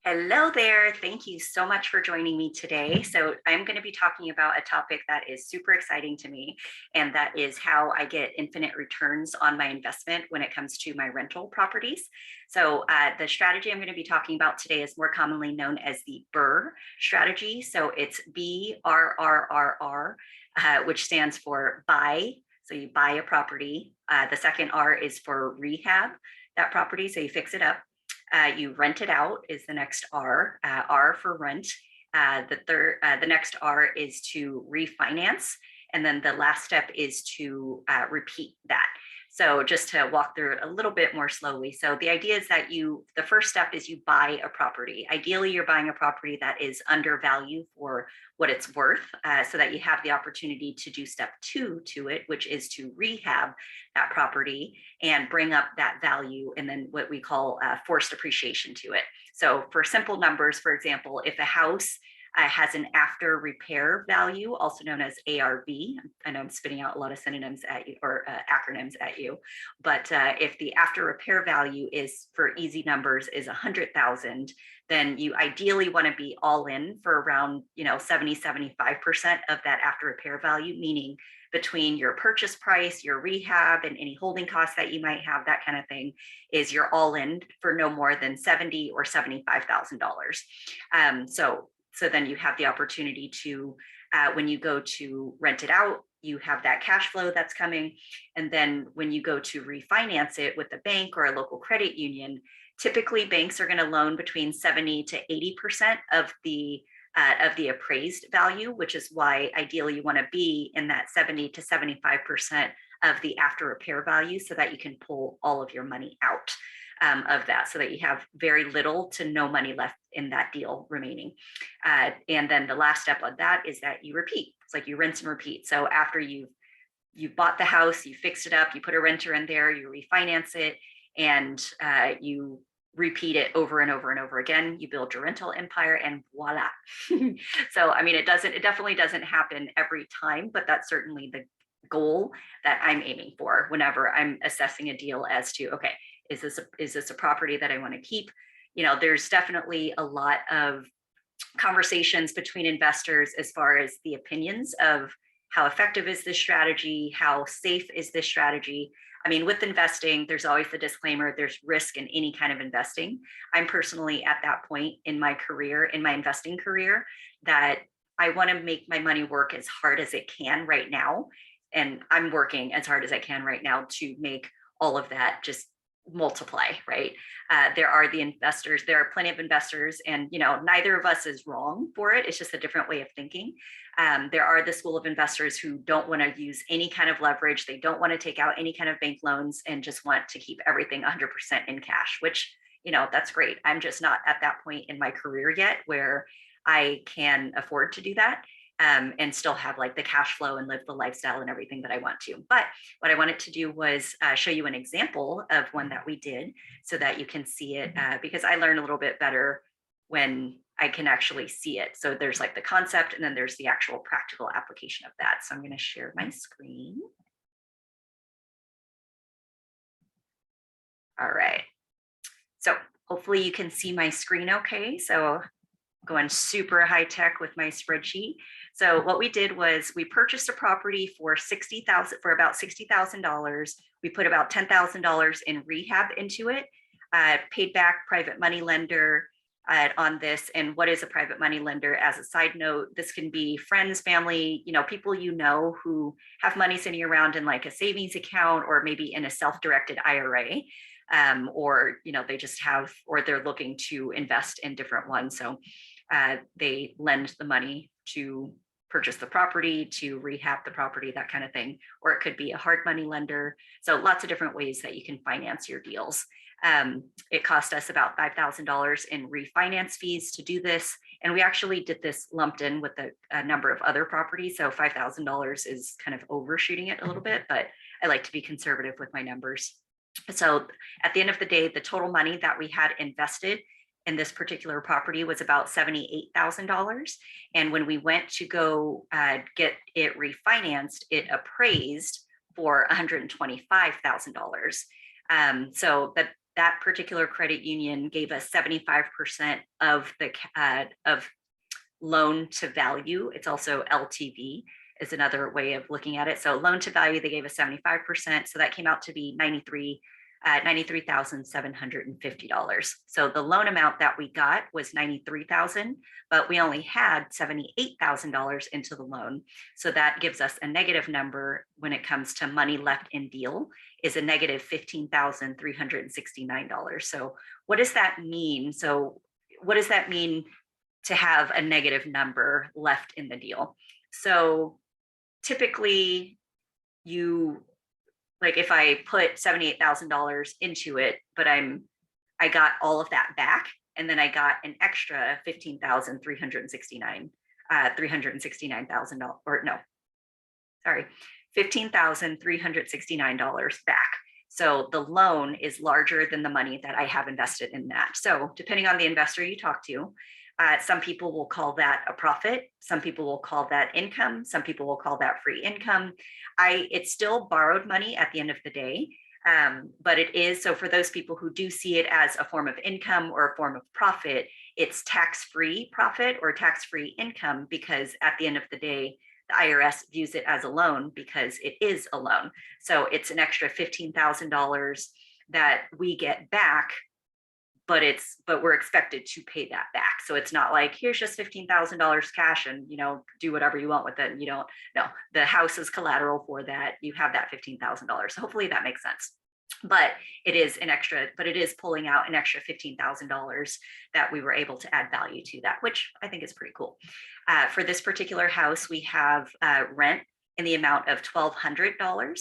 Hello there. Thank you so much for joining me today. So, I'm going to be talking about a topic that is super exciting to me, and that is how I get infinite returns on my investment when it comes to my rental properties. So, the strategy I'm going to be talking about today is more commonly known as the BRRRR strategy. So, it's BRRRR, which stands for buy. So, you buy a property. The second R is for rehab that property. So, you fix it up. You rent it out is the next R. R for rent. The next R is to refinance, and then the last step is to repeat that. So just to walk through it a little bit more slowly. So the idea is that the first step is you buy a property. Ideally, you're buying a property that is undervalued for what it's worth, so that you have the opportunity to do step two to it, which is to rehab that property and bring up that value, and then what we call forced appreciation to it. So for simple numbers, for example, if a house has an after repair value, also known as ARV. I know I'm spitting out a lot of synonyms at you or acronyms at you, but if the after repair value is, for easy numbers, is 100,000, then you ideally want to be all in for around 70-75% of that after repair value, meaning between your purchase price, your rehab, and any holding costs that you might have, that kind of thing, is you're all in for no more than $70,000 or $75,000. So then you have the opportunity to, when you go to rent it out, you have that cash flow that's coming. And then when you go to refinance it with a bank or a local credit union, typically banks are going to loan between 70 to 80% of the appraised value, which is why ideally you want to be in that 70 to 75% of the after repair value, so that you can pull all of your money out of that, so that you have very little to no money left in that deal remaining. And then the last step on that is that you repeat. It's like you rinse and repeat. So after you bought the house, you fixed it up, you put a renter in there, you refinance it, and you repeat it over and over and over again. You build your rental empire, and voila. So I mean, it definitely doesn't happen every time, but that's certainly the goal that I'm aiming for whenever I'm assessing a deal as to, okay, is this a property that I want to keep? There's definitely a lot of conversations between investors as far as the opinions of how effective is this strategy, how safe is this strategy. I mean, with investing, there's always the disclaimer, there's risk in any kind of investing. I'm personally at that point in my career, in my investing career, that I want to make my money work as hard as it can right now. And I'm working as hard as I can right now to make all of that just multiply, right? There are plenty of investors, and neither of us is wrong for it. It's just a different way of thinking. There are the school of investors who don't want to use any kind of leverage. They don't want to take out any kind of bank loans and just want to keep everything 100% in cash, which, that's great. I'm just not at that point in my career yet where I can afford to do that. And still have like the cash flow and live the lifestyle and everything that I want to. But what I wanted to do was show you an example of one that we did, so that you can see it, because I learn a little bit better when I can actually see it. So there's like the concept, and then there's the actual practical application of that. So I'm going to share my screen. All right. So hopefully you can see my screen okay. So going super high tech with my spreadsheet. So what we did was we purchased a property for about $60,000. We put about $10,000 in rehab into it, paid back private money lender on this. And what is a private money lender? As a side note, this can be friends, family, people who have money sitting around in like a savings account, or maybe in a self-directed IRA. Or they just have, or they're looking to invest in different ones. So they lend the money to purchase the property, to rehab the property, that kind of thing. Or it could be a hard money lender. So lots of different ways that you can finance your deals. It cost us about $5,000 in refinance fees to do this. And we actually did this lumped in with a number of other properties. So $5,000 is kind of overshooting it a little bit, but I like to be conservative with my numbers. So at the end of the day, the total money that we had invested in this particular property was about $78,000. And when we went to go get it refinanced, it appraised for $125,000. So that particular credit union gave us 75% of the of loan to value. It's also LTV is another way of looking at it. So loan to value, they gave us 75%. So that came out to be $93,750. So the loan amount that we got was $93,000, but we only had $78,000 into the loan. So that gives us a negative number when it comes to money left in deal is a negative $15,369. So what does that mean? So what does that mean to have a negative number left in the deal? So typically you, like if I put $78,000 into it, but I got all of that back, and then I got an extra $15,369, $369,000, or no, sorry, $15,369 back. So the loan is larger than the money that I have invested in that. So depending on the investor you talk to, some people will call that a profit. Some people will call that income. Some people will call that free income. It's still borrowed money at the end of the day, but it is, so for those people who do see it as a form of income or a form of profit, it's tax-free profit or tax-free income, because at the end of the day, the IRS views it as a loan because it is a loan. So it's an extra $15,000 that we get back, but we're expected to pay that back. So it's not like, here's just $15,000 cash and, do whatever you want with it. And you don't, no, the house is collateral for that. You have that $15,000. So hopefully that makes sense. But it is pulling out an extra $15,000 that we were able to add value to that, which I think is pretty cool. For this particular house, we have rent in the amount of $1,200.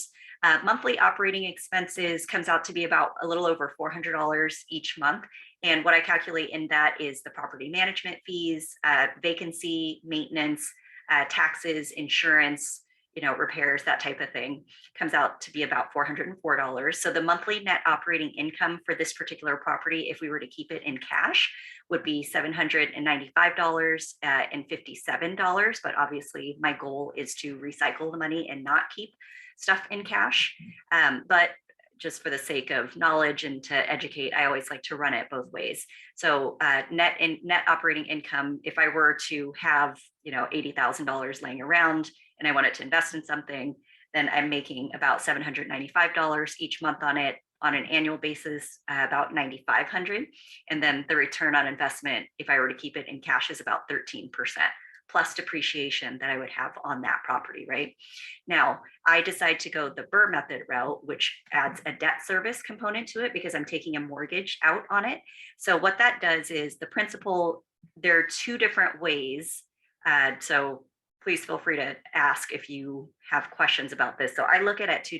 Monthly operating expenses comes out to be about a little over $400 each month. And what I calculate in that is the property management fees, vacancy, maintenance, taxes, insurance, repairs, that type of thing, comes out to be about $404. So the monthly net operating income for this particular property, if we were to keep it in cash, would be $795.57. But obviously my goal is to recycle the money and not keep stuff in cash. But just for the sake of knowledge and to educate, I always like to run it both ways. So net operating income, if I were to have $80,000 laying around and I wanted to invest in something, then I'm making about $795 each month on it. On an annual basis, about $9,500. And then the return on investment, if I were to keep it in cash, is about 13%. Plus depreciation that I would have on that property, right? Now, I decide to go the BRRRR method route, which adds a debt service component to it because I'm taking a mortgage out on it. So what that does is the principal, there are two different ways. So please feel free to ask if you have questions about this. So I look at it two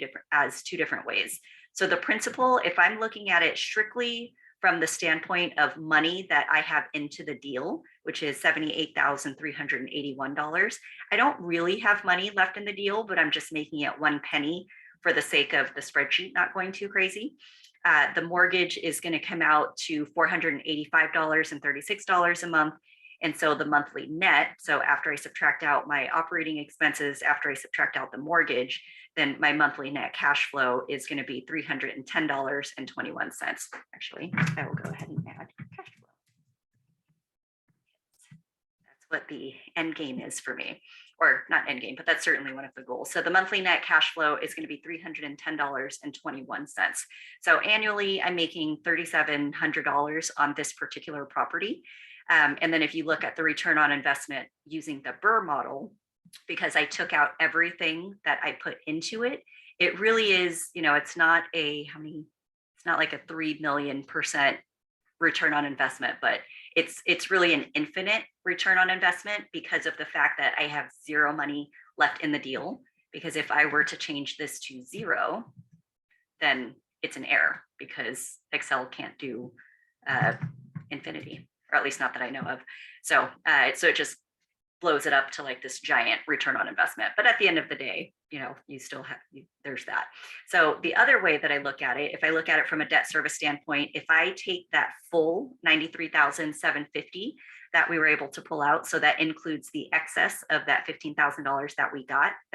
different ways. So the principal, if I'm looking at it strictly from the standpoint of money that I have into the deal, which is $78,381. I don't really have money left in the deal, but I'm just making it 1 penny for the sake of the spreadsheet not going too crazy. The mortgage is going to come out to $485.36 a month. And so the monthly net, so after I subtract out my operating expenses, after I subtract out the mortgage, then my monthly net cash flow is going to be $310.21. Actually, I will go ahead and add cash flow. That's what the end game is for me, or not end game, but that's certainly one of the goals. So the monthly net cash flow is going to be $310.21. So annually, I'm making $3,700 on this particular property. And then if you look at the return on investment using the BRRRR model, because I took out everything that I put into it, it really is, it's not like a 3 million% return on investment, but it's really an infinite return on investment because of the fact that I have zero money left in the deal. Because if I were to change this to 0, then it's an error because Excel can't do infinity, or at least not that I know of. So it just blows it up to like this giant return on investment. But at the end of the day, you still have, there's that. So the other way that I look at it, if I look at it from a debt service standpoint, if I take that full $93,750 that we were able to pull out, so that includes the excess of that $15,000 that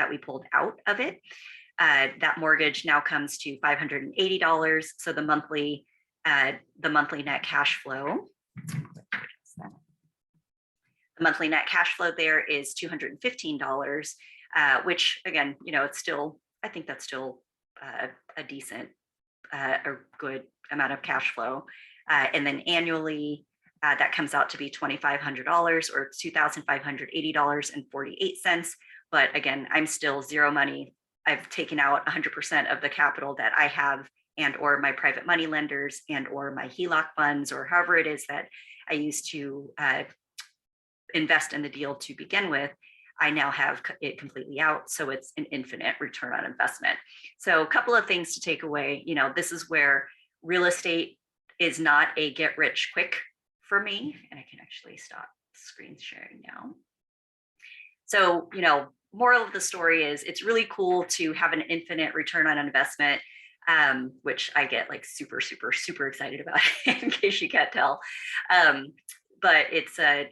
we pulled out of it, that mortgage now comes to $580. So the monthly the monthly net cash flow. The monthly net cash flow there is $215, which again, it's still, I think that's still a decent, a good amount of cash flow. And then annually, that comes out to be $2,500 or $2,580.48. But again, I'm still zero money. I've taken out 100% of the capital that I have and or my private money lenders and or my HELOC funds or however it is that I used to invest in the deal to begin with. I now have it completely out. So it's an infinite return on investment. So a couple of things to take away. This is where real estate is not a get rich quick for me. And I can actually stop screen sharing now. So, moral of the story is it's really cool to have an infinite return on investment, which I get like super, super, super excited about in case you can't tell. But it's so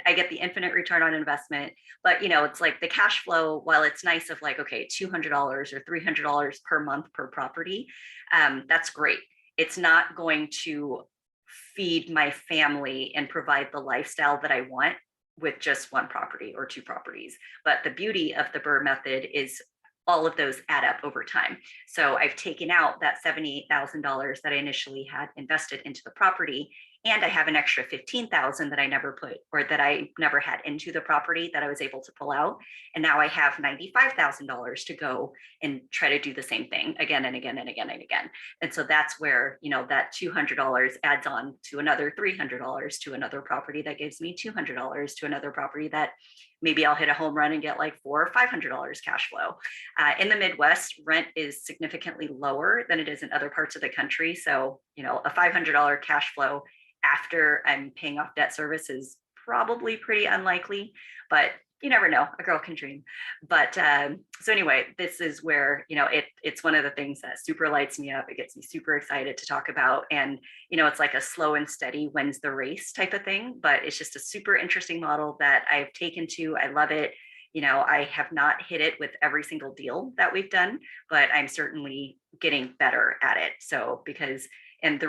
I get the infinite return on investment, but it's like the cash flow, while it's nice of like, okay, $200 or $300 per month per property, that's great. It's not going to feed my family and provide the lifestyle that I want with just one property or two properties. But the beauty of the BRRRR method is all of those add up over time. So I've taken out that $78,000 that I initially had invested into the property, and I have an extra $15,000 that I never put or that I never had into the property that I was able to pull out. And now I have $95,000 to go and try to do the same thing again and again and again and again. And so that's where, that $200 adds on to another $300 to another property that gives me $200 to another property that maybe I'll hit a home run and get like $400 or $500 cash flow. In the Midwest, rent is significantly lower than it is in other parts of the country. So, a $500 cash flow after I'm paying off debt service is probably pretty unlikely, but you never know. A girl can dream. But so anyway, this is where, it's one of the things that super lights me up. It gets me super excited to talk about. And, it's like a slow and steady wins the race type of thing, but it's just a super interesting model that I've taken to. I love it. I have not hit it with every single deal that we've done, but I'm certainly getting better at it. So and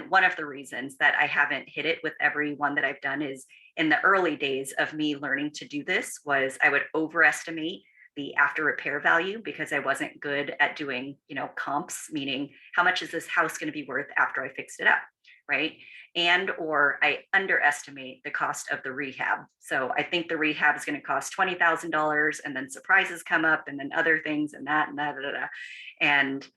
one of the reasons that I haven't hit it with every one that I've done is in the early days of me learning to do this was I would overestimate the after repair value because I wasn't good at doing, comps, meaning how much is this house going to be worth after I fixed it up, right? And or I underestimate the cost of the rehab. So I think the rehab is going to cost $20,000 and then surprises come up and then other things and that and that, and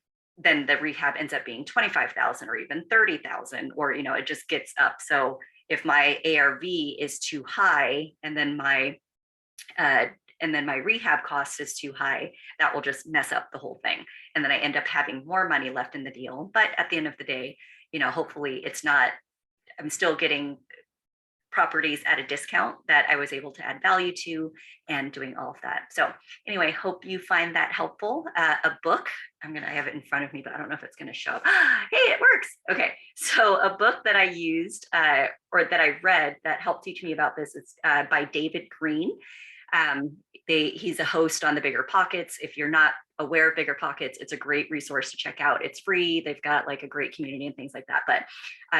then the rehab ends up being 25,000 or even 30,000, or, it just gets up. So if my ARV is too high and then my rehab cost is too high, that will just mess up the whole thing. And then I end up having more money left in the deal. But at the end of the day, hopefully I'm still getting properties at a discount that I was able to add value to and doing all of that. So anyway, hope you find that helpful. A book, I have it in front of me, but I don't know if it's going to show up. Hey, it works. Okay. So a book that I used or that I read that helped teach me about this is by David Green. He's a host on the Bigger Pockets. If you're not aware of Bigger Pockets, it's a great resource to check out. It's free. They've got like a great community and things like that, but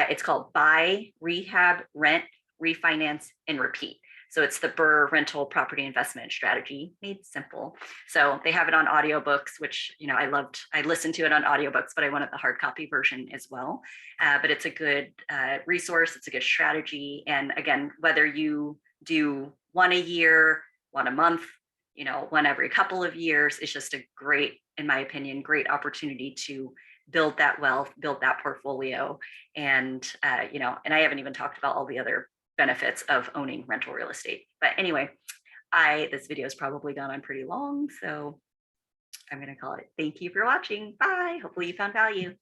it's called Buy, Rehab, Rent, Refinance, and Repeat. So it's the BRRRR rental property investment strategy made simple. So they have it on audiobooks, which, I loved. I listened to it on audiobooks, but I wanted the hard copy version as well. But it's a good resource. It's a good strategy. And again, whether you do one a year, one a month, one every couple of years, it's just a great, in my opinion, great opportunity to build that wealth, build that portfolio. And, and I haven't even talked about all the other benefits of owning rental real estate. But anyway, this video has probably gone on pretty long, so I'm going to call it. Thank you for watching. Bye. Hopefully you found value.